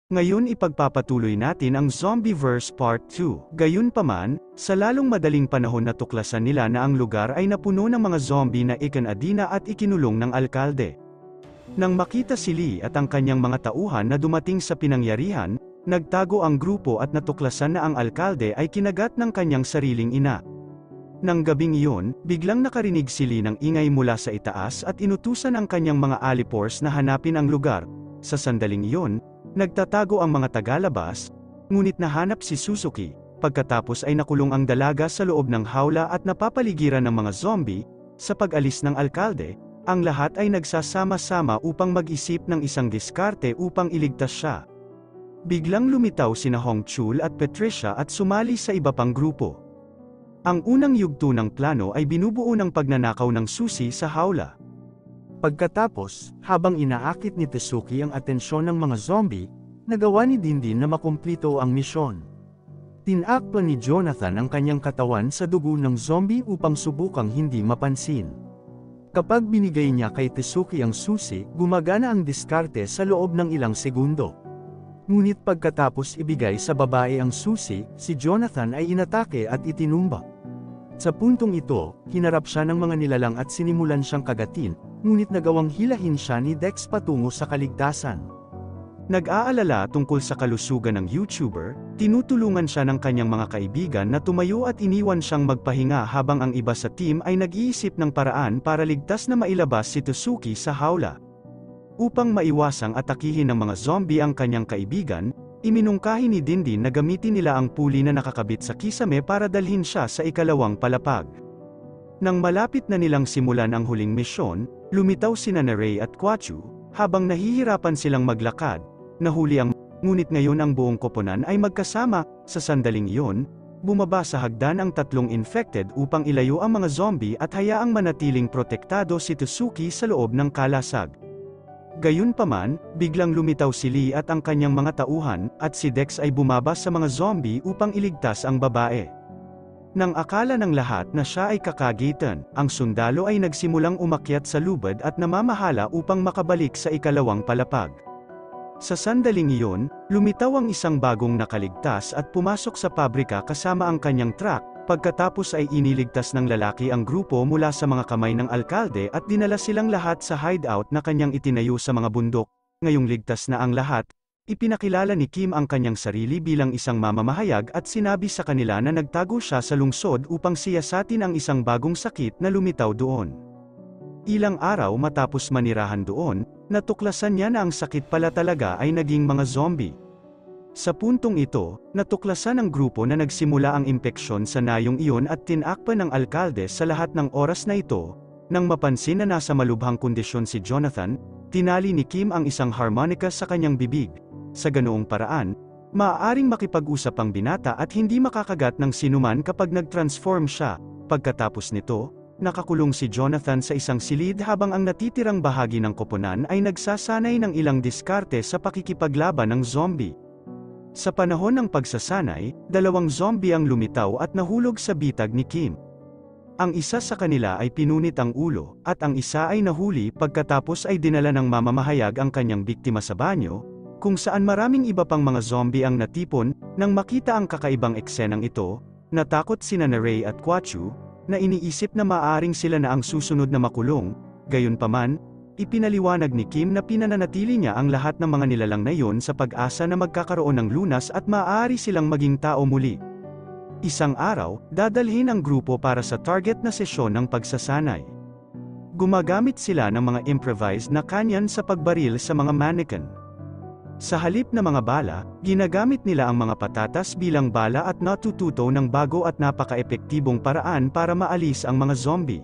Ngayon ipagpapatuloy natin ang Zombieverse Part 2. Gayunpaman, sa lalong madaling panahon natuklasan nila na ang lugar ay napuno ng mga zombie na ikinadina at ikinulong ng alkalde. Nang makita si Lee at ang kanyang mga tauhan na dumating sa pinangyarihan, nagtago ang grupo at natuklasan na ang alkalde ay kinagat ng kanyang sariling ina. Nang gabing iyon, biglang nakarinig si Lee ng ingay mula sa itaas at inutusan ang kanyang mga alipors na hanapin ang lugar. Sa sandaling iyon, nagtatago ang mga tagalabas, ngunit nahanap si Suzuki. Pagkatapos ay nakulong ang dalaga sa loob ng hawla at napapaligiran ng mga zombie. Sa pag-alis ng alkalde, ang lahat ay nagsasama-sama upang mag-isip ng isang diskarte upang iligtas siya. Biglang lumitaw sina Hongchul at Patricia at sumali sa iba pang grupo. Ang unang yugto ng plano ay binubuo ng pagnanakaw ng susi sa hawla. Pagkatapos, habang inaakit ni Tetsuki ang atensyon ng mga zombie, nagawa ni Dindin na makumplito ang misyon. Tinakpan ni Jonathan ang kanyang katawan sa dugo ng zombie upang subukang hindi mapansin. Kapag binigay niya kay Tetsuki ang susi, gumagana ang diskarte sa loob ng ilang segundo. Ngunit pagkatapos ibigay sa babae ang susi, si Jonathan ay inatake at itinumba. Sa puntong ito, hinarap siya ng mga nilalang at sinimulan siyang kagatin, ngunit nagawang hilahin siya ni Dex patungo sa kaligtasan. Nag-aalala tungkol sa kalusugan ng YouTuber, tinutulungan siya ng kanyang mga kaibigan na tumayo at iniwan siyang magpahinga habang ang iba sa team ay nag-iisip ng paraan para ligtas na mailabas si Tetsuki sa hawla. Upang maiwasang atakihin ng mga zombie ang kanyang kaibigan, iminungkahi ni Dindin na gamitin nila ang puli na nakakabit sa kisame para dalhin siya sa ikalawang palapag. Nang malapit na nilang simulan ang huling misyon, lumitaw sina Ray at Kwachu, habang nahihirapan silang maglakad, nahuli ang ngunit ngayon ang buong koponan ay magkasama. Sa sandaling iyon, bumaba sa hagdan ang tatlong infected upang ilayo ang mga zombie at hayaang manatiling protektado si Tetsuki sa loob ng kalasag. Gayunpaman, biglang lumitaw si Lee at ang kanyang mga tauhan, at si Dex ay bumaba sa mga zombie upang iligtas ang babae. Nang akala ng lahat na siya ay kakagitan, ang sundalo ay nagsimulang umakyat sa lubad at namamahala upang makabalik sa ikalawang palapag. Sa sandaling iyon, lumitaw ang isang bagong nakaligtas at pumasok sa pabrika kasama ang kanyang truck. Pagkatapos ay iniligtas ng lalaki ang grupo mula sa mga kamay ng alkalde at dinala silang lahat sa hideout na kanyang itinayo sa mga bundok. Ngayong ligtas na ang lahat, ipinakilala ni Kim ang kanyang sarili bilang isang mamamahayag at sinabi sa kanila na nagtago siya sa lungsod upang siyasatin ang isang bagong sakit na lumitaw doon. Ilang araw matapos manirahan doon, natuklasan niya na ang sakit pala talaga ay naging mga zombie. Sa puntong ito, natuklasan ng grupo na nagsimula ang impeksyon sa nayong iyon at tinakpan ng alkalde sa lahat ng oras na ito. Nang mapansin na nasa malubhang kondisyon si Jonathan, tinali ni Kim ang isang harmonica sa kanyang bibig. Sa ganoong paraan, maaaring makipag-usap ang binata at hindi makakagat ng sinuman kapag nag-transform siya. Pagkatapos nito, nakakulong si Jonathan sa isang silid habang ang natitirang bahagi ng koponan ay nagsasanay ng ilang diskarte sa pakikipaglaban ng zombie. Sa panahon ng pagsasanay, dalawang zombie ang lumitaw at nahulog sa bitag ni Kim. Ang isa sa kanila ay pinunit ang ulo, at ang isa ay nahuli. Pagkatapos ay dinala ng mamamahayag ang kanyang biktima sa banyo, kung saan maraming iba pang mga zombie ang natipon. Nang makita ang kakaibang eksenang ito, natakot sina Ray at Kwachu, na iniisip na maaaring sila na ang susunod na makulong. Gayunpaman, ipinaliwanag ni Kim na pinananatili niya ang lahat ng mga nilalang na iyon sa pag-asa na magkakaroon ng lunas at maaari silang maging tao muli. Isang araw, dadalhin ang grupo para sa target na sesyon ng pagsasanay. Gumagamit sila ng mga improvised na kanyan sa pagbaril sa mga mannequin. Sa halip na mga bala, ginagamit nila ang mga patatas bilang bala at natututo ng bago at napaka-epektibong paraan para maalis ang mga zombie.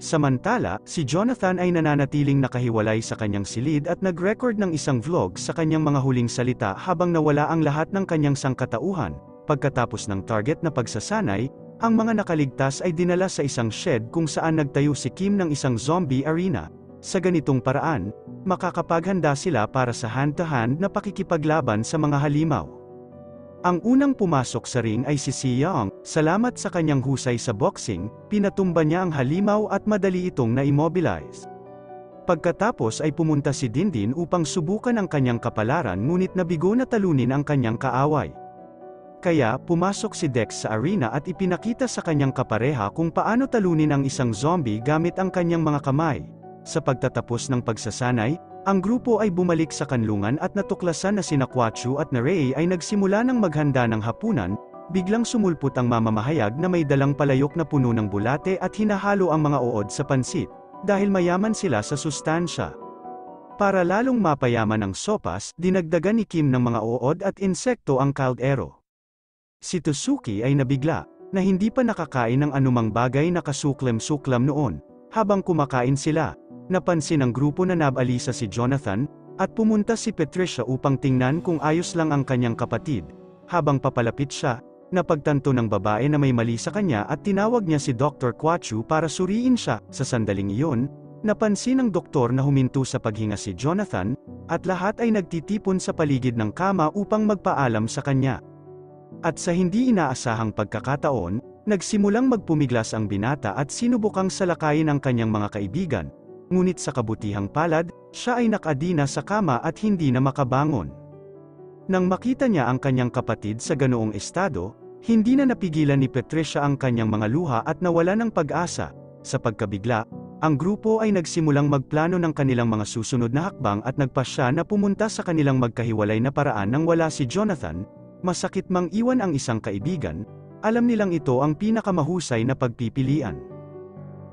Samantala, si Jonathan ay nananatiling nakahiwalay sa kanyang silid at nag-record ng isang vlog sa kanyang mga huling salita habang nawala ang lahat ng kanyang sangkatauhan. Pagkatapos ng target na pagsasanay, ang mga nakaligtas ay dinala sa isang shed kung saan nagtayo si Kim ng isang zombie arena. Sa ganitong paraan, makakapaghanda sila para sa hand-to-hand na pakikipaglaban sa mga halimaw. Ang unang pumasok sa ring ay si Young. Salamat sa kanyang husay sa boxing, pinatumba niya ang halimaw at madali itong na-immobilize. Pagkatapos ay pumunta si Dindin upang subukan ang kanyang kapalaran ngunit nabigo na talunin ang kanyang kaaway. Kaya, pumasok si Dex sa arena at ipinakita sa kanyang kapareha kung paano talunin ang isang zombie gamit ang kanyang mga kamay. Sa pagtatapos ng pagsasanay, ang grupo ay bumalik sa kanlungan at natuklasan na sina Quachu at Narei ay nagsimula ng maghanda ng hapunan. Biglang sumulpot ang mamamahayag na may dalang palayok na puno ng bulate at hinahalo ang mga uod sa pansit, dahil mayaman sila sa sustansya. Para lalong mapayaman ang sopas, dinagdagan ni Kim ng mga uod at insekto ang kaldero. Si Tsuki ay nabigla, na hindi pa nakakain ng anumang bagay na kasuklam-suklam noon. Habang kumakain sila, napansin ng grupo na nabalisa si Jonathan, at pumunta si Patricia upang tingnan kung ayos lang ang kanyang kapatid. Habang papalapit siya, napagtanto ng babae na may mali sa kanya at tinawag niya si Dr. Quachu para suriin siya. Sa sandaling iyon, napansin ng doktor na huminto sa paghinga si Jonathan, at lahat ay nagtitipon sa paligid ng kama upang magpaalam sa kanya. At sa hindi inaasahang pagkakataon, nagsimulang magpumiglas ang binata at sinubukang salakayin ang kanyang mga kaibigan. Ngunit sa kabutihang palad, siya ay nakadina sa kama at hindi na makabangon. Nang makita niya ang kanyang kapatid sa ganoong estado, hindi na napigilan ni Patricia ang kanyang mga luha at nawala ng pag-asa. Sa pagkabigla, ang grupo ay nagsimulang magplano ng kanilang mga susunod na hakbang at nagpasya na pumunta sa kanilang magkahiwalay na paraan nang wala si Jonathan. Masakit mang iwan ang isang kaibigan, alam nilang ito ang pinakamahusay na pagpipilian.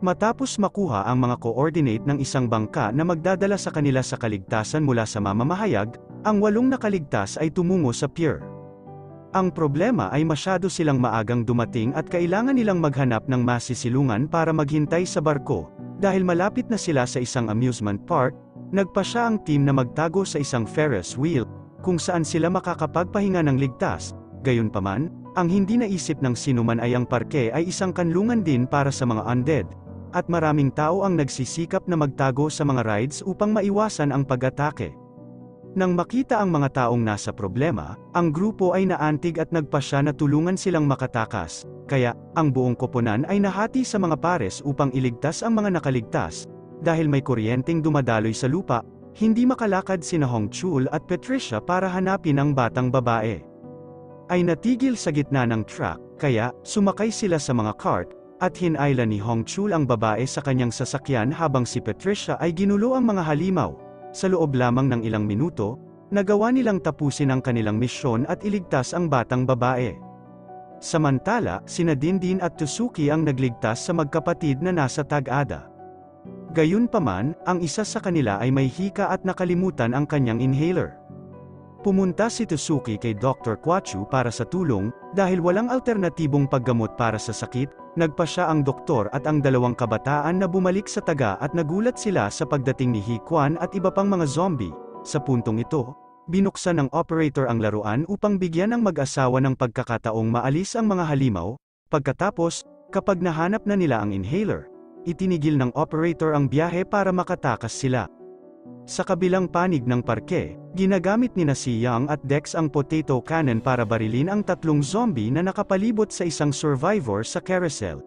Matapos makuha ang mga coordinate ng isang bangka na magdadala sa kanila sa kaligtasan mula sa mamamahayag, ang 8 nakaligtas ay tumungo sa pier. Ang problema ay masyado silang maagang dumating at kailangan nilang maghanap ng masisilungan para maghintay sa barko. Dahil malapit na sila sa isang amusement park, nagpasya ang team na magtago sa isang Ferris wheel, kung saan sila makakapagpahinga ng ligtas. Gayunpaman, ang hindi naisip ng sinuman ay ang parke ay isang kanlungan din para sa mga undead, at maraming tao ang nagsisikap na magtago sa mga rides upang maiwasan ang pag-atake. Nang makita ang mga taong nasa problema, ang grupo ay naantig at nagpasya na tulungan silang makatakas. Kaya, ang buong koponan ay nahati sa mga pares upang iligtas ang mga nakaligtas. Dahil may kuryenteng dumadaloy sa lupa, hindi makalakad sina Hongchul at Patricia para hanapin ang batang babae. Ay natigil sa gitna ng truck, kaya, sumakay sila sa mga cart, at hinayla ni Hongchul ang babae sa kanyang sasakyan habang si Patricia ay ginulo ang mga halimaw. Sa loob lamang ng ilang minuto, nagawa nilang tapusin ang kanilang misyon at iligtas ang batang babae. Samantala, sina Dindin at Tsuki ang nagligtas sa magkapatid na nasa Tagada. Gayunpaman, ang isa sa kanila ay may hika at nakalimutan ang kanyang inhaler. Pumunta si Tsuki kay Dr. Quachu para sa tulong, dahil walang alternatibong paggamot para sa sakit. Nagpasya ang doktor at ang 2 kabataan na bumalik sa Taga at nagulat sila sa pagdating ni Hikwan at iba pang mga zombie. Sa puntong ito, binuksan ng operator ang laruan upang bigyan ang mag-asawa ng pagkakataong maalis ang mga halimaw. Pagkatapos, kapag nahanap na nila ang inhaler, itinigil ng operator ang biyahe para makatakas sila. Sa kabilang panig ng parke, ginagamit ni si Young at Dex ang potato cannon para barilin ang 3 zombie na nakapalibot sa isang survivor sa carousel.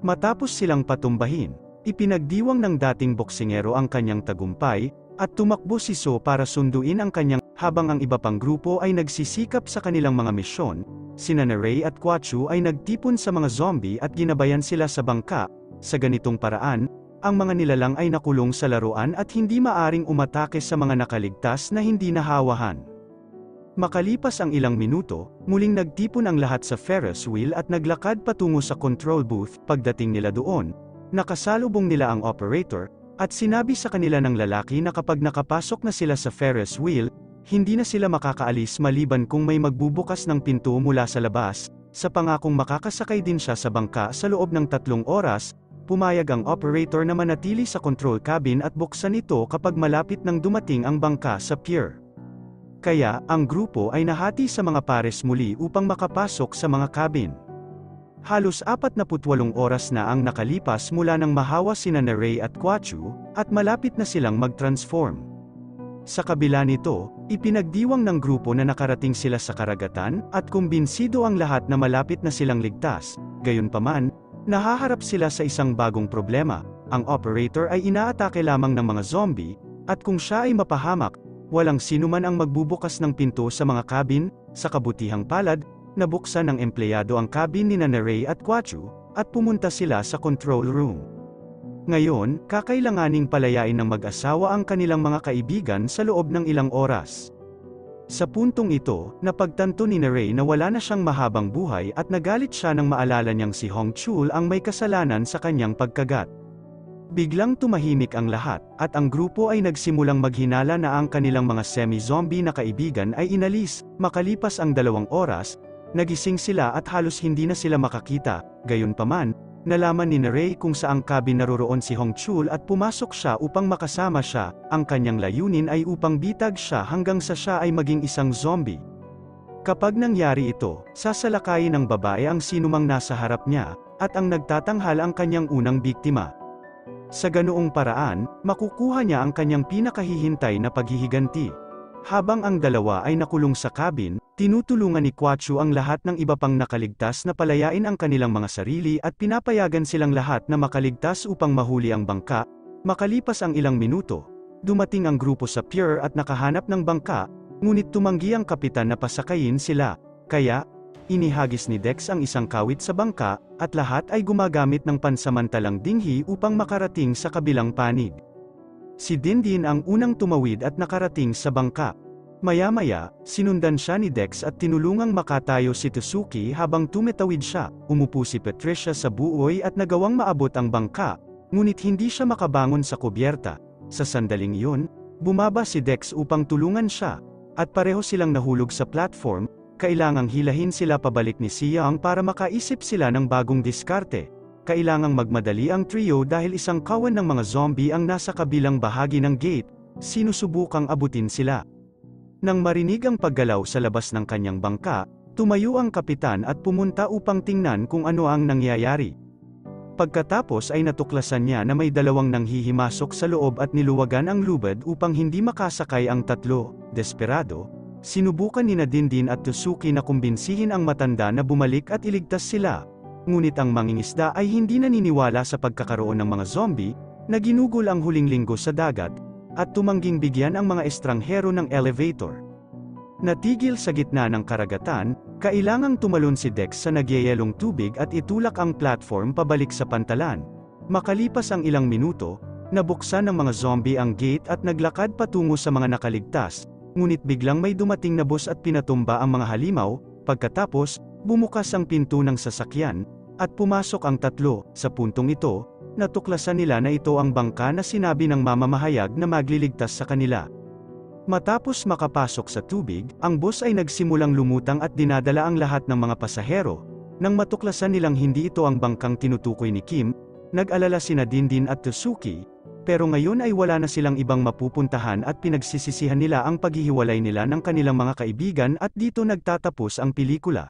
Matapos silang patumbahin, ipinagdiwang ng dating boksingero ang kanyang tagumpay, at tumakbo si So para sunduin ang kanyang, habang ang iba pang grupo ay nagsisikap sa kanilang mga misyon. Sina Narei at Quachu ay nagtipon sa mga zombie at ginabayan sila sa bangka. Sa ganitong paraan, ang mga nilalang ay nakulong sa laruan at hindi maaring umatake sa mga nakaligtas na hindi nahawahan. Makalipas ang ilang minuto, muling nagtipon ang lahat sa Ferris wheel at naglakad patungo sa control booth. Pagdating nila doon, nakasalubong nila ang operator, at sinabi sa kanila ng lalaki na kapag nakapasok na sila sa Ferris wheel, hindi na sila makakaalis maliban kung may magbubukas ng pinto mula sa labas. Sa pangakong makakasakay din siya sa bangka sa loob ng 3 oras, pumayag ang operator na manatili sa control cabin at buksan ito kapag malapit nang dumating ang bangka sa pier. Kaya, ang grupo ay nahati sa mga pares muli upang makapasok sa mga cabin. Halos 48 oras na ang nakalipas mula nang mahawa sina Narei at Quachu, at malapit na silang mag-transform. Sa kabila nito, ipinagdiwang ng grupo na nakarating sila sa karagatan, at kumbinsido ang lahat na malapit na silang ligtas. Gayunpaman, nahaharap sila sa isang bagong problema. Ang operator ay inaatake lamang ng mga zombie, at kung siya ay mapahamak, walang sinuman ang magbubukas ng pinto sa mga cabin. Sa kabutihang palad, nabuksan ng empleyado ang cabin ni Ray at Quachu, at pumunta sila sa control room. Ngayon, kakailanganing palayain ng mag-asawa ang kanilang mga kaibigan sa loob ng ilang oras. Sa puntong ito, napagtanto ni Ray na wala na siyang mahabang buhay at nagalit siya nang maalala niyang si Hong Chul ang may kasalanan sa kanyang pagkagat. Biglang tumahimik ang lahat, at ang grupo ay nagsimulang maghinala na ang kanilang mga semi-zombie na kaibigan ay inalis. Makalipas ang 2 oras, nagising sila at halos hindi na sila makakita. Gayunpaman, nalaman ni Ray kung saang cabin naroroon si Hong Chul at pumasok siya upang makasama siya. Ang kanyang layunin ay upang bitag siya hanggang sa siya ay maging isang zombie. Kapag nangyari ito, sasalakayin ng babae ang sinumang nasa harap niya, at ang nagtatanghal ang kanyang unang biktima. Sa ganoong paraan, makukuha niya ang kanyang pinakahihintay na paghihiganti. Habang ang dalawa ay nakulong sa cabin, tinutulungan ni Quachu ang lahat ng iba pang nakaligtas na palayain ang kanilang mga sarili at pinapayagan silang lahat na makaligtas upang mahuli ang bangka. Makalipas ang ilang minuto, dumating ang grupo sa pier at nakahanap ng bangka, ngunit tumanggi ang kapitan na pasakayin sila. Kaya, inihagis ni Dex ang isang kawit sa bangka, at lahat ay gumagamit ng pansamantalang dinghi upang makarating sa kabilang panig. Si Dindin ang unang tumawid at nakarating sa bangka. Maya-maya, sinundan siya ni Dex at tinulungang makatayo si Tsuki habang tumitawid siya. Umupo si Patricia sa buoy at nagawang maabot ang bangka, ngunit hindi siya makabangon sa kubyerta. Sa sandaling iyon, bumaba si Dex upang tulungan siya, at pareho silang nahulog sa platform. Kailangang hilahin sila pabalik ni Siang para makaisip sila ng bagong diskarte. Kailangang magmadali ang trio dahil isang kawan ng mga zombie ang nasa kabilang bahagi ng gate. Sinusubukang abutin sila. Nang marinig ang paggalaw sa labas ng kanyang bangka, tumayo ang kapitan at pumunta upang tingnan kung ano ang nangyayari. Pagkatapos ay natuklasan niya na may 2 nanghihimasok sa loob at niluwagan ang lubad upang hindi makasakay ang 3. Desperado, sinubukan ni Dindin at Tsuki na kumbinsihin ang matanda na bumalik at iligtas sila. Ngunit ang mangingisda ay hindi naniniwala sa pagkakaroon ng mga zombie, na ginugol ang huling linggo sa dagat, at tumangging bigyan ang mga estranghero ng elevator. Natigil sa gitna ng karagatan, kailangang tumalon si Dex sa nagyayelong tubig at itulak ang platform pabalik sa pantalan. Makalipas ang ilang minuto, nabuksan ng mga zombie ang gate at naglakad patungo sa mga nakaligtas. Ngunit biglang may dumating na bus at pinatumba ang mga halimaw. Pagkatapos, bumukas ang pinto ng sasakyan, at pumasok ang 3. Sa puntong ito, natuklasan nila na ito ang bangka na sinabi ng mamamahayag na magliligtas sa kanila. Matapos makapasok sa tubig, ang bus ay nagsimulang lumutang at dinadala ang lahat ng mga pasahero. Nang matuklasan nilang hindi ito ang bangkang tinutukoy ni Kim, nag-alala sina Dindin at Tsuki. Pero ngayon ay wala na silang ibang mapupuntahan at pinagsisisihan nila ang paghihiwalay nila ng kanilang mga kaibigan at dito nagtatapos ang pelikula.